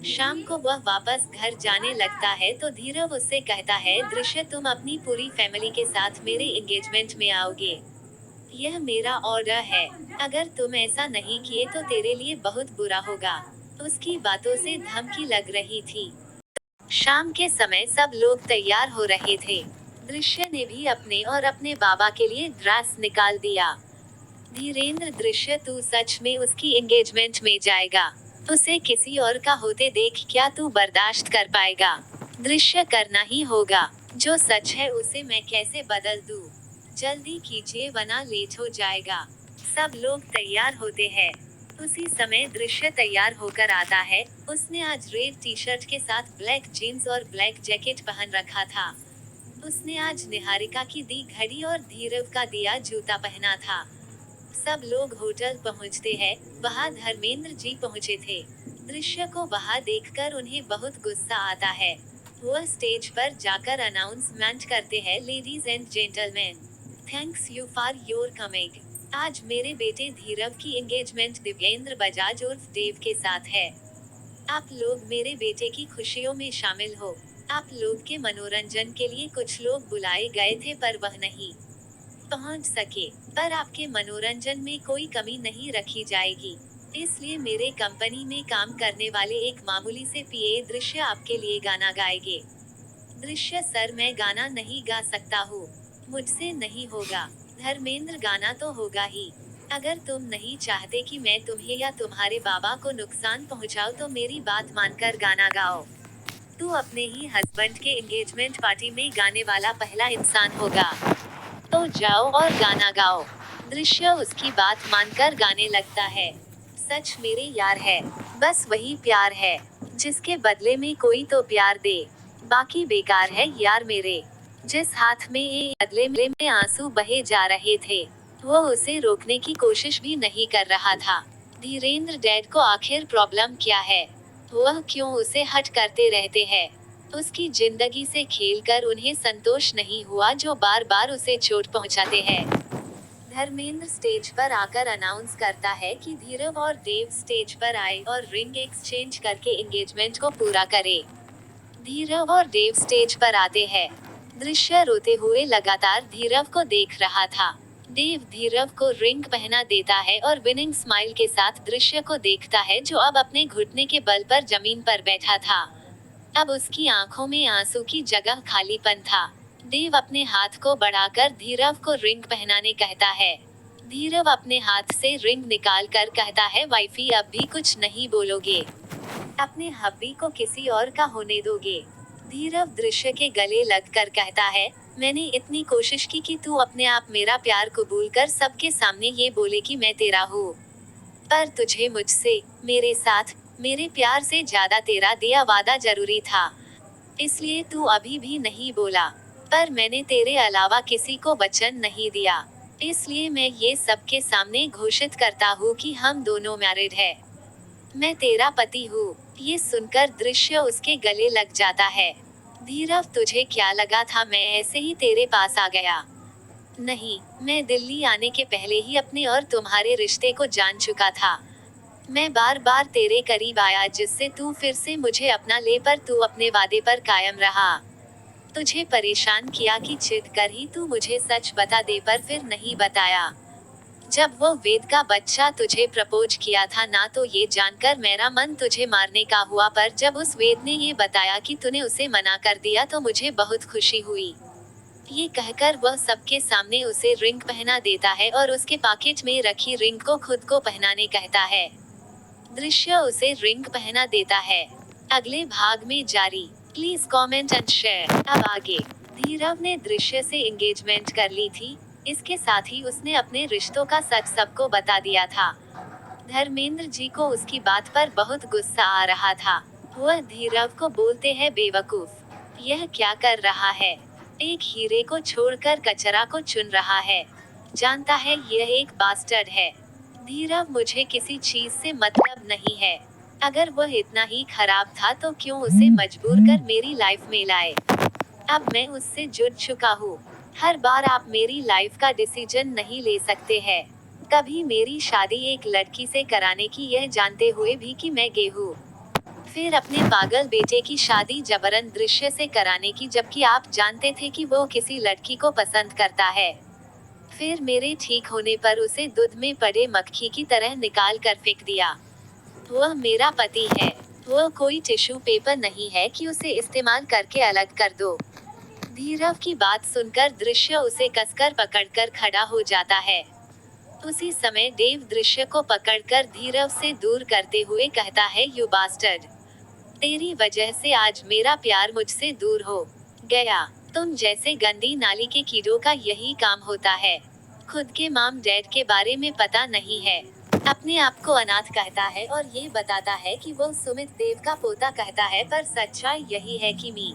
शाम को वह वापस घर जाने लगता है तो धीरव उससे कहता है, दृश्य, तुम अपनी पूरी फैमिली के साथ मेरे एंगेजमेंट में आओगे। यह मेरा ऑर्डर है। अगर तुम ऐसा नहीं किए तो तेरे लिए बहुत बुरा होगा। उसकी बातों से धमकी लग रही थी। शाम के समय सब लोग तैयार हो रहे थे। दृश्य ने भी अपने और अपने बाबा के लिए ड्रेस निकाल दिया। धीरेन्द्र, दृश्य, तू सच में उसकी एंगेजमेंट में जाएगा? उसे किसी और का होते देख क्या तू बर्दाश्त कर पाएगा? दृश्य, करना ही होगा। जो सच है उसे मैं कैसे बदल दूं? जल्दी कीजिए वरना लेट हो जाएगा। सब लोग तैयार होते हैं। उसी समय दृश्य तैयार होकर आता है। उसने आज रेड टी शर्ट के साथ ब्लैक जीन्स और ब्लैक जैकेट पहन रखा था। उसने आज निहारिका की दी घड़ी और धीरव का दिया जूता पहना था। सब लोग होटल पहुंचते हैं। वहां धर्मेंद्र जी पहुंचे थे। दृश्य को वहां देखकर उन्हें बहुत गुस्सा आता है। वह स्टेज पर जाकर अनाउंसमेंट करते हैं, ladies and gentleman, thanks you for your coming. आज मेरे बेटे धीरव की एंगेजमेंट दिव्येंद्र बजाज उर्फ देव के साथ है। आप लोग मेरे बेटे की खुशियों में शामिल हो। आप लोग के मनोरंजन के लिए कुछ लोग बुलाए गए थे पर वह नहीं पहुंच सके। पर आपके मनोरंजन में कोई कमी नहीं रखी जाएगी। इसलिए मेरे कंपनी में काम करने वाले एक मामूली से पीए दृश्य आपके लिए गाना गाएंगे। दृश्य, सर, मैं गाना नहीं गा सकता हूँ। मुझसे नहीं होगा। धर्मेंद्र, गाना तो होगा ही। अगर तुम नहीं चाहते कि मैं तुम्हें या तुम्हारे बाबा को नुकसान पहुंचाऊं तो मेरी बात मानकर गाना गाओ। तू अपने ही हस्बैंड के एंगेजमेंट पार्टी में गाने वाला पहला इंसान होगा। तो जाओ और गाना गाओ। दृश्य उसकी बात मानकर गाने लगता है। सच मेरे यार है। बस वही प्यार है जिसके बदले में कोई तो प्यार दे। बाकी बेकार है यार मेरे। जिस हाथ में ये बदले में आंसू बहे जा रहे थे, वो उसे रोकने की कोशिश भी नहीं कर रहा था। धीरेन्द्र डैड को आखिर प्रॉब्लम क्या है? वह क्यों उसे हट करते रहते हैं? उसकी जिंदगी से खेलकर उन्हें संतोष नहीं हुआ जो बार बार उसे चोट पहुंचाते हैं। धर्मेंद्र स्टेज पर आकर अनाउंस करता है कि धीरव और देव स्टेज पर आए और रिंग एक्सचेंज करके एंगेजमेंट को पूरा करे। धीरव और देव स्टेज पर आते हैं। दृश्य रोते हुए लगातार धीरव को देख रहा था। देव धीरव को रिंग पहना देता है और विनिंग स्माइल के साथ दृश्य को देखता है जो अब अपने घुटने के बल पर जमीन पर बैठा था। अब उसकी आंखों में आंसू की जगह खालीपन था। देव अपने हाथ को बढ़ाकर धीरव को रिंग पहनाने कहता है। धीरव अपने हाथ से रिंग निकाल कर कहता है, वाइफी अब भी कुछ नहीं बोलोगे? अपने हब्बी को किसी और का होने दोगे? धीरव दृश्य के गले लगकर कहता है, मैंने इतनी कोशिश की कि तू अपने आप मेरा प्यार कबूल कर सबके सामने ये बोले कि मैं तेरा हूँ। पर तुझे मुझसे, मेरे साथ, मेरे प्यार से ज्यादा तेरा दिया वादा जरूरी था। इसलिए तू अभी भी नहीं बोला। पर मैंने तेरे अलावा किसी को वचन नहीं दिया। इसलिए मैं ये सबके सामने घोषित करता हूँ कि हम दोनों मैरिड है। मैं तेरा पति हूँ। ये सुनकर दृश्य उसके गले लग जाता है। धीरव, तुझे क्या लगा था मैं ऐसे ही तेरे पास आ गया? नहीं, मैं दिल्ली आने के पहले ही अपने और तुम्हारे रिश्ते को जान चुका था। मैं बार बार तेरे करीब आया जिससे तू फिर से मुझे अपना ले, पर तू अपने वादे पर कायम रहा। तुझे परेशान किया कि चिढ़ कर ही तू मुझे सच बता दे, पर फिर नहीं बताया। जब वो वेद का बच्चा तुझे प्रपोज किया था ना, तो ये जानकर मेरा मन तुझे मारने का हुआ, पर जब उस वेद ने ये बताया कि तूने उसे मना कर दिया तो मुझे बहुत खुशी हुई। ये कहकर वह सबके सामने उसे रिंग पहना देता है और उसके पॉकेट में रखी रिंग को खुद को पहनाने कहता है। दृश्य उसे रिंग पहना देता है। अगले भाग में जारी। Please comment and share. अब आगे। धीरव ने दृश्य से एंगेजमेंट कर ली थी। इसके साथ ही उसने अपने रिश्तों का सच सबको बता दिया था। धर्मेंद्र जी को उसकी बात पर बहुत गुस्सा आ रहा था। वह धीरव को बोलते हैं, बेवकूफ, यह क्या कर रहा है? एक हीरे को छोड़कर कचरा को चुन रहा है। जानता है यह एक बास्टर्ड है। धीरव, मुझे किसी चीज से मतलब नहीं है। अगर वह इतना ही खराब था तो क्यों उसे मजबूर कर मेरी लाइफ में लाए? अब मैं उससे जुड़ चुका हूँ। हर बार आप मेरी लाइफ का डिसीजन नहीं ले सकते हैं। कभी मेरी शादी एक लड़की से कराने की यह जानते हुए भी कि मैं गे हूँ। फिर अपने पागल बेटे की शादी जबरन दृश्य से कराने की, जबकि आप जानते थे कि वो किसी लड़की को पसंद करता है। फिर मेरे ठीक होने पर उसे दूध में पड़े मक्खी की तरह निकाल कर फेंक दिया। वह मेरा पति है। वह कोई टिश्यू पेपर नहीं है कि उसे इस्तेमाल करके अलग कर दो। धीरव की बात सुनकर दृश्य उसे कसकर पकड़कर खड़ा हो जाता है। उसी समय देव दृश्य को पकड़कर धीरव से दूर करते हुए कहता है, यू बास्टर्ड, तेरी वजह से आज मेरा प्यार मुझसे दूर हो गया। तुम जैसे गंदी नाली के कीड़ों का यही काम होता है। खुद के मॉम डैड के बारे में पता नहीं है। अपने आप को अनाथ कहता है और ये बताता है कि वो सुमित देव का पोता कहता है, पर सच्चाई यही है कि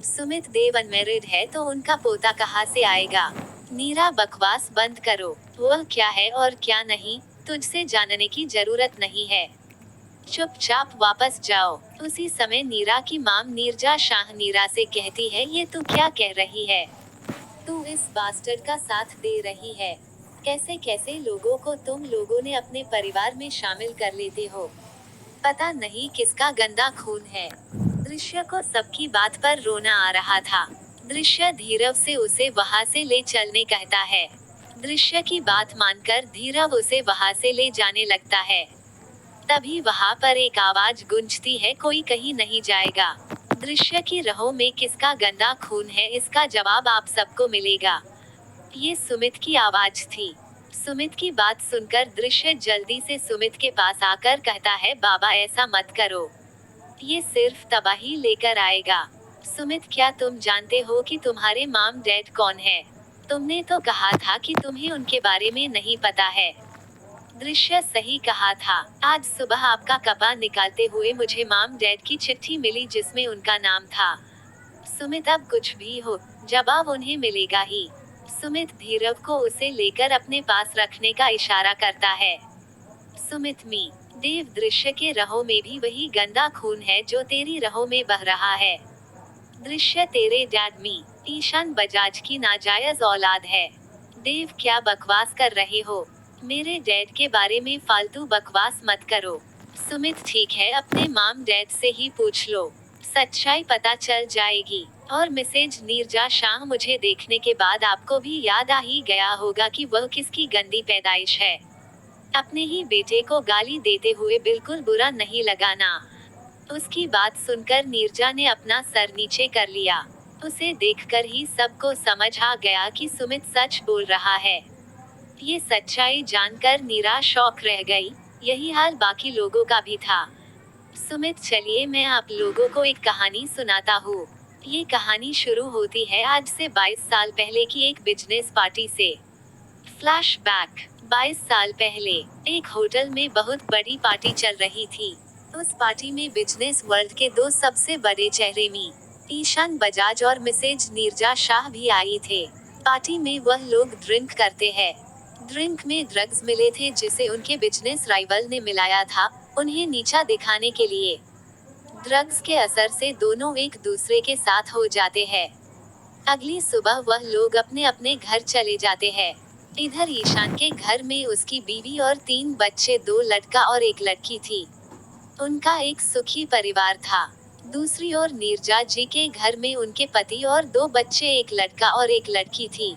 सुमित देव अनमैरिड है तो उनका पोता कहाँ से आएगा? नीरा, बकवास बंद करो। वह क्या है और क्या नहीं, तुझसे जानने की जरूरत नहीं है। चुपचाप वापस जाओ। उसी समय नीरा की माम नीरजा शाह नीरा से कहती है, ये तू क्या कह रही है? तू इस बास्टर्ड का साथ दे रही है। कैसे कैसे लोगों को तुम लोगों ने अपने परिवार में शामिल कर लेते हो। पता नहीं किसका गंदा खून है। दृश्य को सबकी बात पर रोना आ रहा था। दृश्य धीरव से उसे वहां से ले चलने कहता है। दृश्य की बात मानकर धीरव उसे वहां से ले जाने लगता है। तभी वहां पर एक आवाज गूंजती है, कोई कहीं नहीं जाएगा। दृश्य की राहों में किसका गंदा खून है, इसका जवाब आप सबको मिलेगा। ये सुमित की आवाज थी। सुमित की बात सुनकर दृश्य जल्दी से सुमित के पास आकर कहता है, बाबा ऐसा मत करो, ये सिर्फ तबाही लेकर आएगा। सुमित, क्या तुम जानते हो कि तुम्हारे मॉम डैड कौन है? तुमने तो कहा था कि तुम्हें उनके बारे में नहीं पता है। दृश्य, सही कहा था। आज सुबह आपका कपड़ा निकालते हुए मुझे मॉम डैड की चिट्ठी मिली जिसमें उनका नाम था। सुमित, अब कुछ भी हो, जवाब उन्हें मिलेगा ही। सुमित धीरव को उसे लेकर अपने पास रखने का इशारा करता है। सुमित मी देव, दृश्य के रहों में भी वही गंदा खून है जो तेरी रहों में बह रहा है। दृश्य, तेरे डैड मी ईशान बजाज की नाजायज औलाद है। देव, क्या बकवास कर रहे हो? मेरे डैड के बारे में फालतू बकवास मत करो। सुमित, ठीक है, अपने मॉम डैड से ही पूछ लो, सच्चाई पता चल जाएगी। और मिसेज नीरजा शाह, मुझे देखने के बाद आपको भी याद आ ही गया होगा कि वह किसकी गंदी पैदाइश है। अपने ही बेटे को गाली देते हुए बिल्कुल बुरा नहीं लगाना। उसकी बात सुनकर नीरजा ने अपना सर नीचे कर लिया। उसे देखकर ही सबको समझ आ गया कि सुमित सच बोल रहा है। ये सच्चाई जानकर नीरा शॉक रह गई। यही हाल बाकी लोगों का भी था। सुमित, चलिए मैं आप लोगों को एक कहानी सुनाता हूँ। ये कहानी शुरू होती है आज से 22 साल पहले की एक बिजनेस पार्टी से। फ्लैशबैक। 22 साल पहले एक होटल में बहुत बड़ी पार्टी चल रही थी। उस पार्टी में बिजनेस वर्ल्ड के दो सबसे बड़े चेहरे मी ईशान बजाज और मिसेज नीरजा शाह भी आई थे। पार्टी में वह लोग ड्रिंक करते हैं। ड्रिंक में ड्रग्स मिले थे जिसे उनके बिजनेस राइवल ने मिलाया था, उन्हें नीचा दिखाने के लिए। ड्रग्स के असर से दोनों एक दूसरे के साथ हो जाते हैं। अगली सुबह वह लोग अपने अपने घर चले जाते हैं। इधर ईशान के घर में उसकी बीवी और 3 बच्चे, 2 लड़का और 1 लड़की थी। उनका एक सुखी परिवार था। दूसरी ओर नीरजा जी के घर में उनके पति और 2 बच्चे, 1 लड़का और 1 लड़की थी।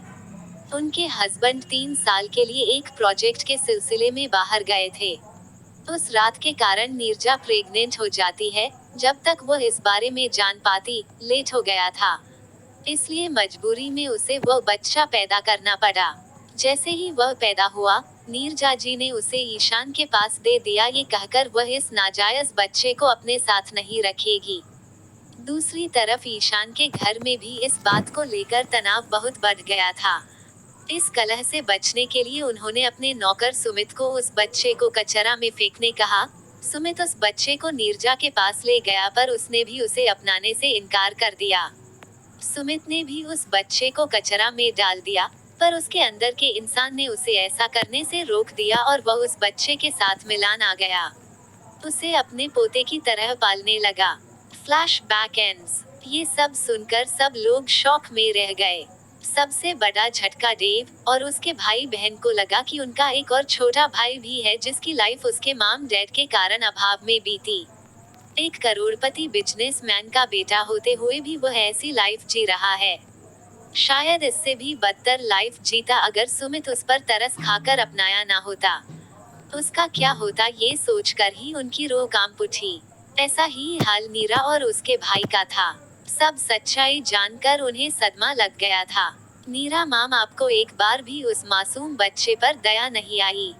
उनके हस्बैंड 3 साल के लिए एक प्रोजेक्ट के सिलसिले में बाहर गए थे। उस रात के कारण नीरजा प्रेग्नेंट हो जाती है। जब तक वह इस बारे में जान पाती, लेट हो गया था। इसलिए मजबूरी में उसे वह बच्चा पैदा करना पड़ा। जैसे ही वह पैदा हुआ, नीरजा जी ने उसे ईशान के पास दे दिया, ये कहकर वह इस नाजायज बच्चे को अपने साथ नहीं रखेगी। दूसरी तरफ ईशान के घर में भी इस बात को लेकर तनाव बहुत बढ़ गया था। इस कलह से बचने के लिए उन्होंने अपने नौकर सुमित को उस बच्चे को कचरा में फेंकने कहा। सुमित उस बच्चे को नीरजा के पास ले गया पर उसने भी उसे अपनाने से इनकार कर दिया। सुमित ने भी उस बच्चे को कचरा में डाल दिया, पर उसके अंदर के इंसान ने उसे ऐसा करने से रोक दिया और वह उस बच्चे के साथ मिलान आ गया। उसे अपने पोते की तरह पालने लगा। Flashback ends. ये सब सुनकर सब लोग शॉक में रह गए। सबसे बड़ा झटका देव और उसके भाई बहन को लगा कि उनका एक और छोटा भाई भी है जिसकी लाइफ उसके मॉम डैड के कारण अभाव में बीती। एक करोड़पति बिजनेसमैन का बेटा होते हुए भी वह ऐसी लाइफ जी रहा है। शायद इससे भी बदतर लाइफ जीता अगर सुमित उस पर तरस खाकर अपनाया ना होता। उसका क्या होता, ये सोचकर ही उनकी रूह कांप उठी। ऐसा ही हाल नीरा और उसके भाई का था। सब सच्चाई जानकर उन्हें सदमा लग गया था। नीरा माम, आपको एक बार भी उस मासूम बच्चे पर दया नहीं आई।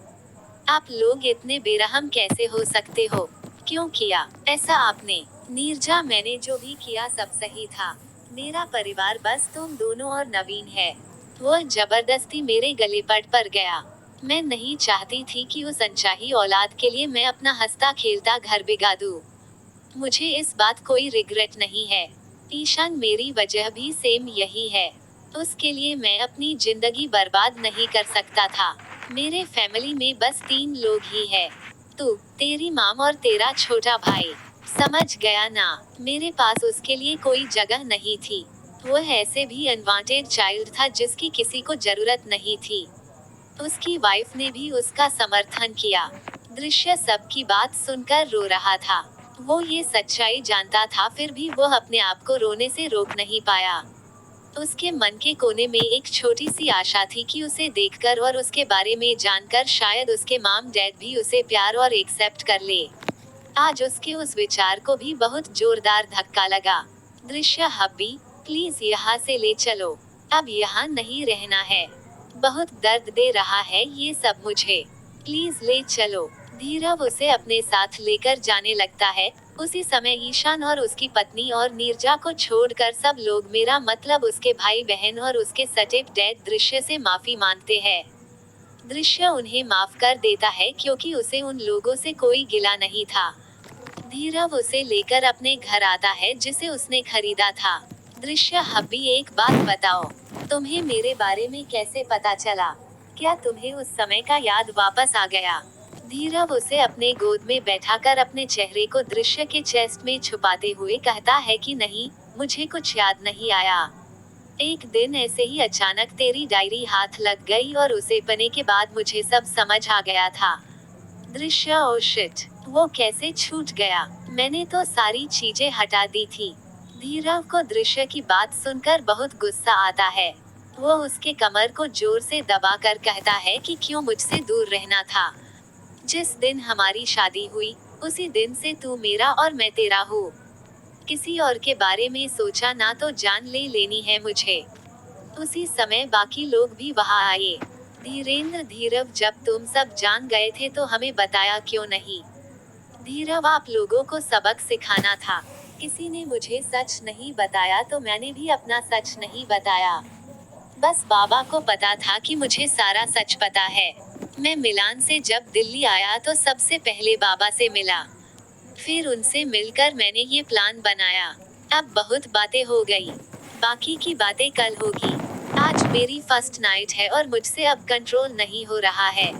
आप लोग इतने बेरहम कैसे हो सकते हो? क्यों किया ऐसा आपने? नीरजा, मैंने जो भी किया सब सही था। मेरा परिवार बस तुम दोनों और नवीन है। वह जबरदस्ती मेरे गले पड़ गया। मैं नहीं चाहती थी कि उस अनचाही औलाद के लिए मैं अपना हंसता खेलता घर बिगा दूं। मुझे इस बात कोई रिग्रेट नहीं है। ईशान, मेरी वजह भी सेम यही है। उसके लिए मैं अपनी जिंदगी बर्बाद नहीं कर सकता था। मेरे फैमिली में बस 3 लोग ही है, तू, तेरी माम और तेरा छोटा भाई। समझ गया ना? मेरे पास उसके लिए कोई जगह नहीं थी। वह ऐसे भी अनवांटेड चाइल्ड था जिसकी किसी को जरूरत नहीं थी। उसकी वाइफ ने भी उसका समर्थन किया। दृश्य सबकी बात सुनकर रो रहा था। वो ये सच्चाई जानता था, फिर भी वह अपने आप को रोने से रोक नहीं पाया। उसके मन के कोने में एक छोटी सी आशा थी कि उसे देखकर और उसके बारे में जानकर शायद उसके मॉम डैड भी उसे प्यार और एक्सेप्ट कर ले। आज उसके उस विचार को भी बहुत जोरदार धक्का लगा। दृश्य, हब्बी, प्लीज यहाँ से ले चलो। अब यहाँ नहीं रहना है। बहुत दर्द दे रहा है ये सब मुझे, प्लीज ले चलो। धीरव उसे अपने साथ लेकर जाने लगता है। उसी समय ईशान और उसकी पत्नी और नीरजा को छोड़कर सब लोग, मेरा मतलब उसके भाई बहन और उसके सटेप डैड, दृश्य से माफी मांगते हैं। दृश्य उन्हें माफ कर देता है क्योंकि उसे उन लोगों से कोई गिला नहीं था। धीरव उसे लेकर अपने घर आता है जिसे उसने खरीदा था। दृश्य, हब्बी एक बात बताओ, तुम्हें मेरे बारे में कैसे पता चला? क्या तुम्हें उस समय का याद वापस आ गया? धीरव उसे अपने गोद में बैठाकर अपने चेहरे को दृश्य के चेस्ट में छुपाते हुए कहता है कि नहीं, मुझे कुछ याद नहीं आया। एक दिन ऐसे ही अचानक तेरी डायरी हाथ लग गई और उसे पढ़ने के बाद मुझे सब समझ आ गया था। दृश्य, ओ शिट, वो कैसे छूट गया? मैंने तो सारी चीजें हटा दी थी। धीरव को दृश्य की बात सुनकर बहुत गुस्सा आता है। वो उसके कमर को जोर से दबाकर कहता है कि क्यों मुझसे दूर रहना था। जिस दिन हमारी शादी हुई, उसी दिन से तू मेरा और मैं तेरा हूँ। किसी और के बारे में सोचा ना तो जान ले लेनी है मुझे। उसी समय बाकी लोग भी वहां आए। धीरेंद्र, धीरव, जब तुम सब जान गए थे तो हमें बताया क्यों नहीं? धीरव, आप लोगों को सबक सिखाना था। किसी ने मुझे सच नहीं बताया तो मैंने भी अपना सच नहीं बताया। बस बाबा को पता था कि मुझे सारा सच पता है। मैं मिलान से जब दिल्ली आया तो सबसे पहले बाबा से मिला। फिर उनसे मिलकर मैंने ये प्लान बनाया। अब बहुत बातें हो गई, बाकी की बातें कल होगी। आज मेरी फर्स्ट नाइट है और मुझसे अब कंट्रोल नहीं हो रहा है,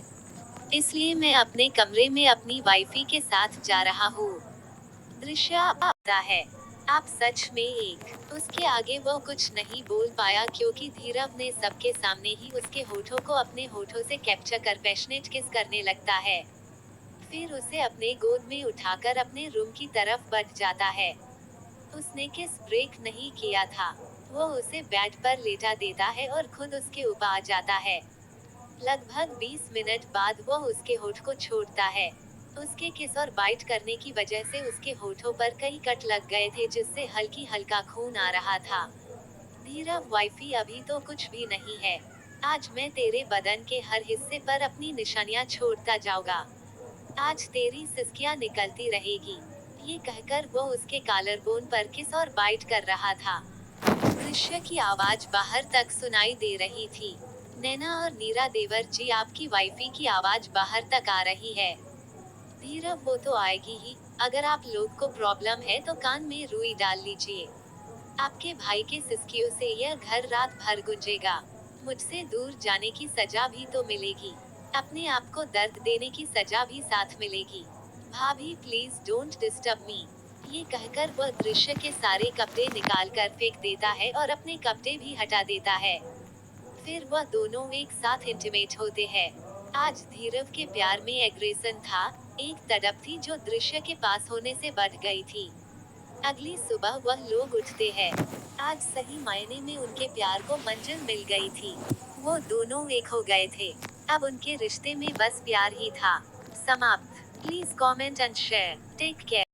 इसलिए मैं अपने कमरे में अपनी वाइफी के साथ जा रहा हूँ। दृश्य आता है, आप सच में एक। उसके आगे वो कुछ नहीं बोल पाया क्योंकि धीरव ने सबके सामने ही उसके होठों को अपने होठों से कैप्चर कर पैशनेट किस करने लगता है। फिर उसे अपने गोद में उठाकर अपने रूम की तरफ बढ़ जाता है। उसने किस ब्रेक नहीं किया था। वो उसे बेड पर लेटा देता है और खुद उसके ऊपर आ जाता है। लगभग 20 मिनट बाद वो उसके होठ को छोड़ता है। उसके किस और बाइट करने की वजह से उसके होठों पर कई कट लग गए थे जिससे हल्की हल्का खून आ रहा था। धीरव, वाइफी अभी तो कुछ भी नहीं है। आज मैं तेरे बदन के हर हिस्से पर अपनी निशानियां छोड़ता जाऊंगा। आज तेरी सिसकियां निकलती रहेगी। ये कहकर वो उसके कॉलर बोन पर किस और बाइट कर रहा था। दृश्य की आवाज बाहर तक सुनाई दे रही थी। नैना और नीरा, देवर जी, आपकी वाइफी की आवाज बाहर तक आ रही है। धीरव, वो तो आएगी ही। अगर आप लोग को प्रॉब्लम है तो कान में रुई डाल लीजिए। आपके भाई के सिसकियों से यह घर रात भर गूंजेगा। मुझसे दूर जाने की सजा भी तो मिलेगी। अपने आप को दर्द देने की सजा भी साथ मिलेगी। भाभी, प्लीज डोंट डिस्टर्ब मी। ये कहकर वह दृश्य के सारे कपड़े निकाल कर फेंक देता है और अपने कपड़े भी हटा देता है। फिर वह दोनों एक साथ इंटीमेट होते हैं। आज धीरव के प्यार में एग्रेशन था। एक तड़प थी जो दृश्य के पास होने से बढ़ गई थी। अगली सुबह वह लोग उठते हैं। आज सही मायने में उनके प्यार को मंजिल मिल गई थी। वो दोनों एक हो गए थे। अब उनके रिश्ते में बस प्यार ही था। समाप्त। Please comment and share. Take care.